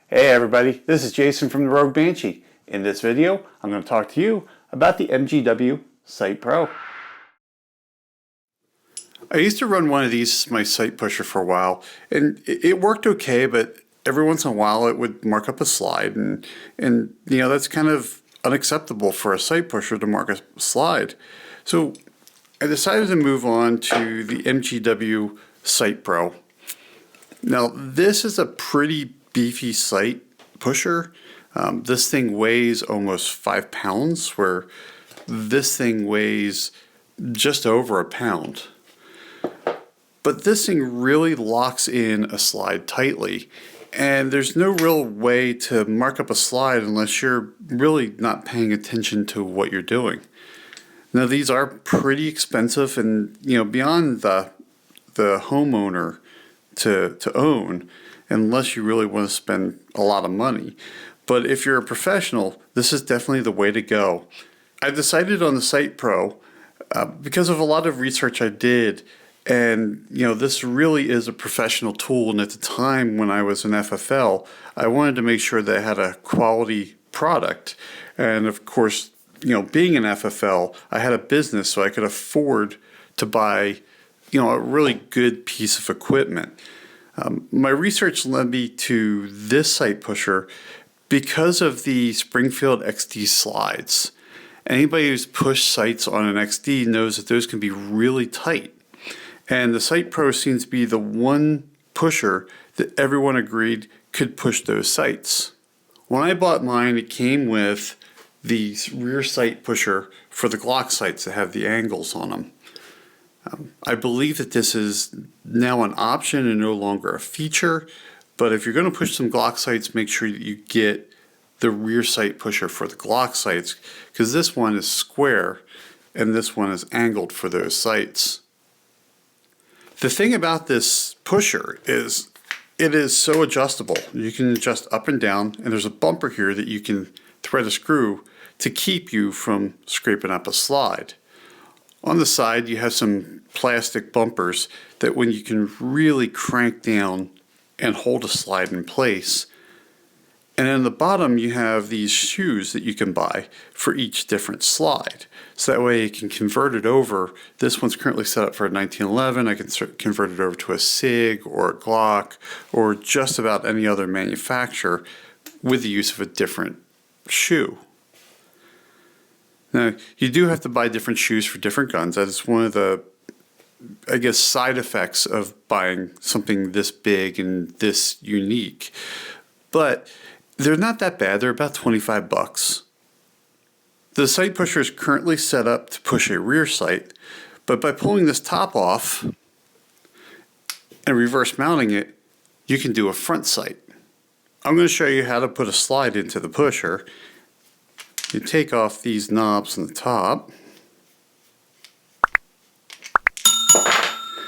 Hey everybody, this is Jason from the Rogue Banshee. In this video, I'm going to talk to you about the MGW Sight-Pro. I used to run one of these as my sight pusher for a while, and it worked okay, but every once in a while it would mark up a slide, and you know, that's kind of unacceptable for a sight pusher to mark a slide. So I decided to move on to the MGW Sight-Pro. Now this is a pretty beefy sight pusher. This thing weighs almost 5 pounds, where this thing weighs just over a pound. But this thing really locks in a slide tightly, and there's no real way to mark up a slide unless you're really not paying attention to what you're doing. Now these are pretty expensive, and you know, beyond the homeowner to own, unless you really want to spend a lot of money. But if you're a professional, this is definitely the way to go. I decided on the Sight-Pro because of a lot of research I did, and you know, this really is a professional tool, and at the time when I was an FFL, I wanted to make sure that I had a quality product. And of course, you know, being an FFL, I had a business, so I could afford to buy, you know, a really good piece of equipment. My research led me to this sight pusher because of the Springfield XD slides. Anybody who's pushed sights on an XD knows that those can be really tight. And the Sight-Pro seems to be the one pusher that everyone agreed could push those sights. When I bought mine, it came with the rear sight pusher for the Glock sights that have the angles on them. I believe that this is now an option and no longer a feature, but if you're going to push some Glock sights, make sure that you get the rear sight pusher for the Glock sights, because this one is square and this one is angled for those sights. The thing about this pusher is it is so adjustable. You can adjust up and down, and there's a bumper here that you can thread a screw to keep you from scraping up a slide. On the side, you have some plastic bumpers that when you can really crank down and hold a slide in place. And in the bottom, you have these shoes that you can buy for each different slide. So that way you can convert it over. This one's currently set up for a 1911. I can convert it over to a SIG or a Glock or just about any other manufacturer with the use of a different shoe. Now, you do have to buy different shoes for different guns. That is one of the, I guess, side effects of buying something this big and this unique. But they're not that bad. They're about 25 bucks. The sight pusher is currently set up to push a rear sight, but by pulling this top off and reverse mounting it, you can do a front sight. I'm going to show you how to put a slide into the pusher. You take off these knobs on the top,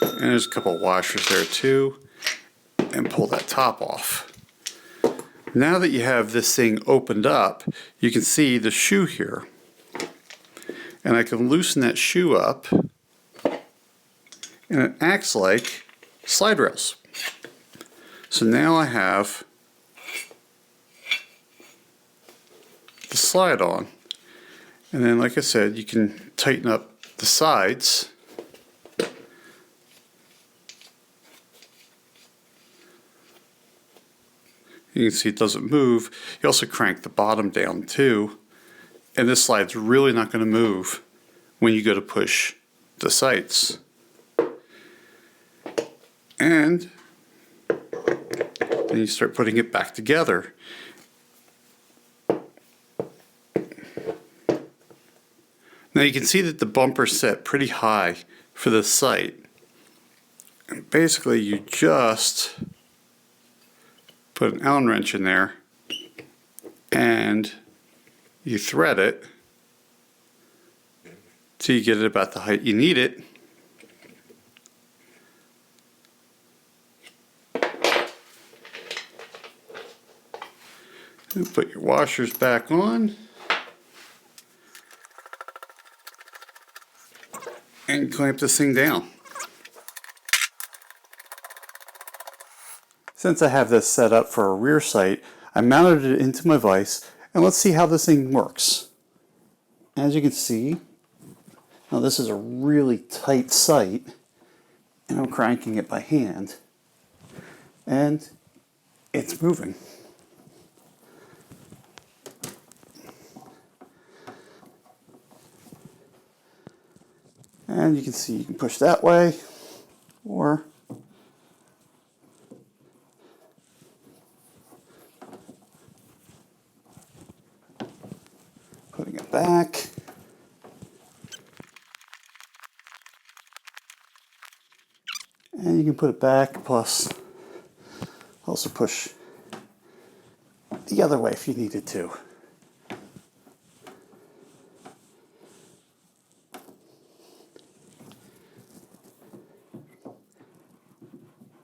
and there's a couple of washers there too, and pull that top off. Now that you have this thing opened up, you can see the shoe here, and I can loosen that shoe up, and it acts like slide rails. So now I have the slide on, and then like I said, you can tighten up the sides. You can see it doesn't move. You also crank the bottom down too, and this slide's really not going to move when you go to push the sights. And then you start putting it back together. Now you can see that the bumper's set pretty high for this sight. And basically you just put an Allen wrench in there and you thread it till you get it about the height you need it. And put your washers back on. And clamp this thing down. Since I have this set up for a rear sight, I mounted it into my vise, and let's see how this thing works. As you can see, now this is a really tight sight, and I'm cranking it by hand, and it's moving. And you can see you can push that way, or putting it back. And you can put it back, plus also push the other way if you needed to.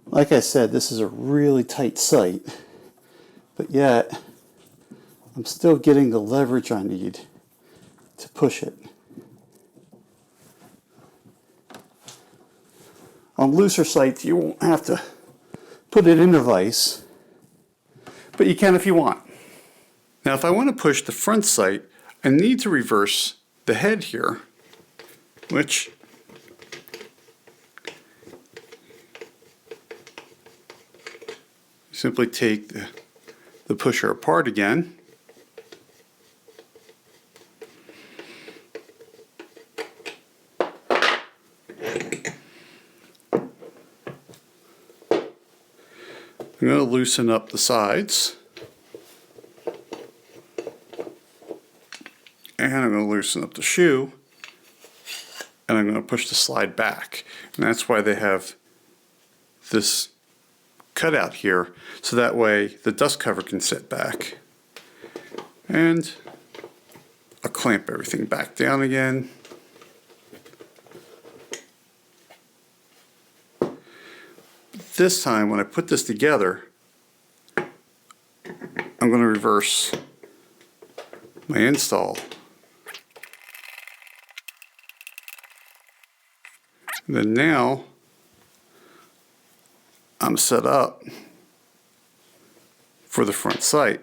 Like I said, this is a really tight sight, but yet I'm still getting the leverage I need to push it. On looser sights, you won't have to put it in a vise, but you can if you want. Now, if I want to push the front sight, I need to reverse the head here, which simply take the pusher apart again. I'm going to loosen up the sides, and I'm going to loosen up the shoe, and I'm going to push the slide back. And that's why they have this cutout here, so that way the dust cover can sit back. And I'll clamp everything back down again. This time, when I put this together, I'm going to reverse my install. And then now, I'm set up for the front sight.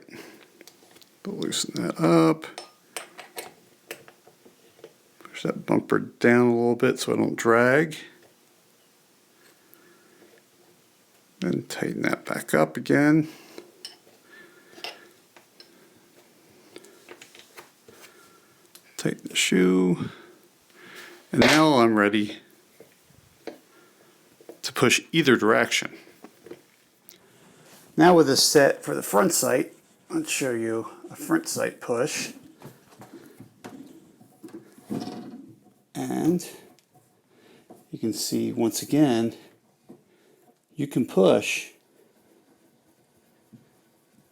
Loosen that up. Push that bumper down a little bit so I don't drag. Then tighten that back up again. Tighten the shoe. And now I'm ready to push either direction. Now with this set for the front sight, let's show you a front sight push. And you can see once again, you can push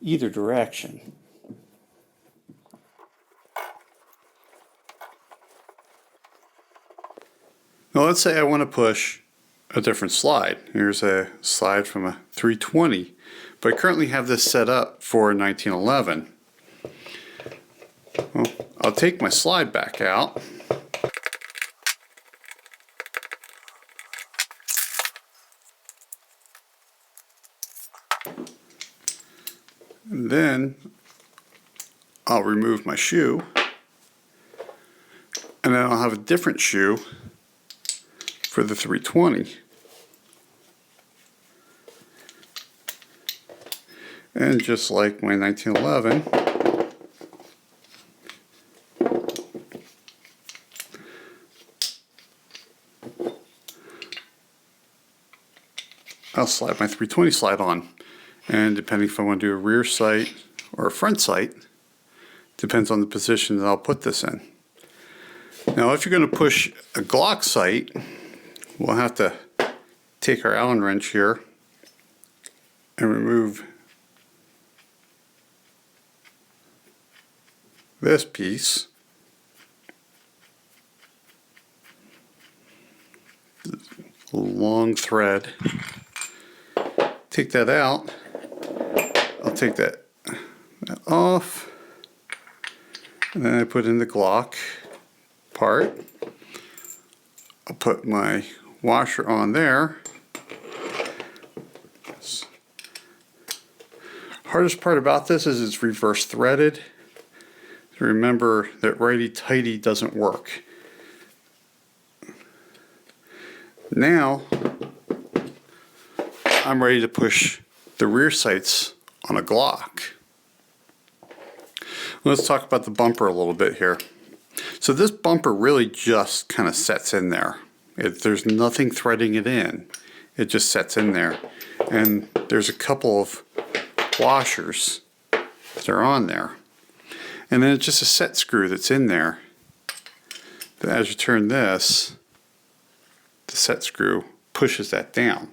either direction. Now let's say I want to push a different slide. Here's a slide from a 320, but I currently have this set up for 1911. Well, I'll take my slide back out. And then I'll remove my shoe, and then I'll have a different shoe for the 320. And just like my 1911, I'll slide my 320 slide on. And depending if I want to do a rear sight or a front sight, depends on the position that I'll put this in. Now if you're going to push a Glock sight, we'll have to take our Allen wrench here and remove this piece. A long thread. Take that out. I'll take that off. And then I put in the Glock part. I'll put my washer on there. It's Hardest part about this is it's reverse threaded. Remember that righty-tighty doesn't work. Now, I'm ready to push the rear sights on a Glock. Let's talk about the bumper a little bit here. So this bumper really just kind of sets in there. There's nothing threading it in. It just sets in there. And there's a couple of washers that are on there. And then it's just a set screw that's in there. Then as you turn this, the set screw pushes that down.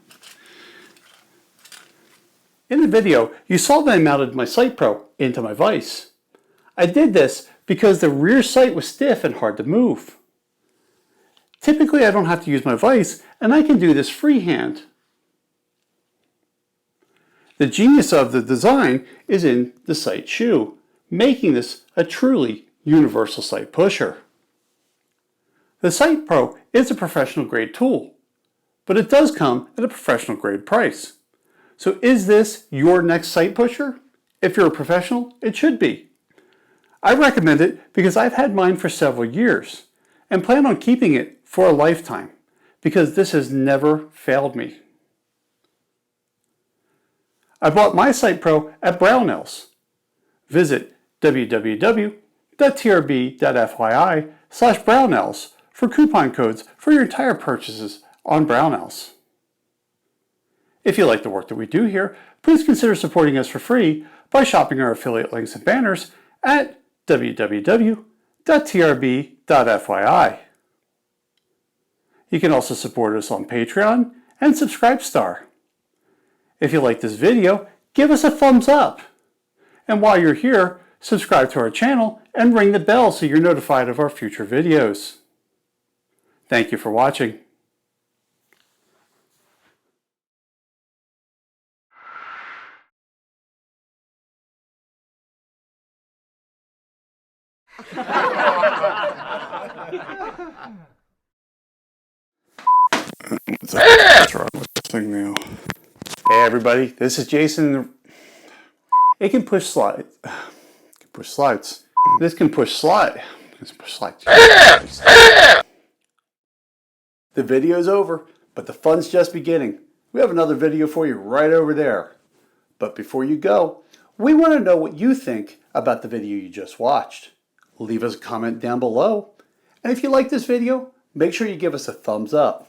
In the video, you saw that I mounted my Sight-Pro into my vise. I did this because the rear sight was stiff and hard to move. Typically, I don't have to use my vise, and I can do this freehand. The genius of the design is in the sight shoe, making this a truly universal sight pusher. The Sight-Pro is a professional grade tool, but it does come at a professional grade price. So is this your next sight pusher? If you're a professional, it should be. I recommend it because I've had mine for several years and plan on keeping it for a lifetime because this has never failed me. I bought my Sight-Pro at Brownells. Visit www.trb.fyi/Brownells for coupon codes for your entire purchases on Brownells. If you like the work that we do here, please consider supporting us for free by shopping our affiliate links and banners at www.trb.fyi. You can also support us on Patreon and Subscribestar. If you like this video, give us a thumbs up. And while you're here, subscribe to our channel and ring the bell so you're notified of our future videos. Thank you for watching. What's wrong with this thing now? Hey everybody, this is Jason. It can push slides. This can push slide. The video's over, but the fun's just beginning. We have another video for you right over there. But before you go, we want to know what you think about the video you just watched. Leave us a comment down below. And if you like this video, make sure you give us a thumbs up.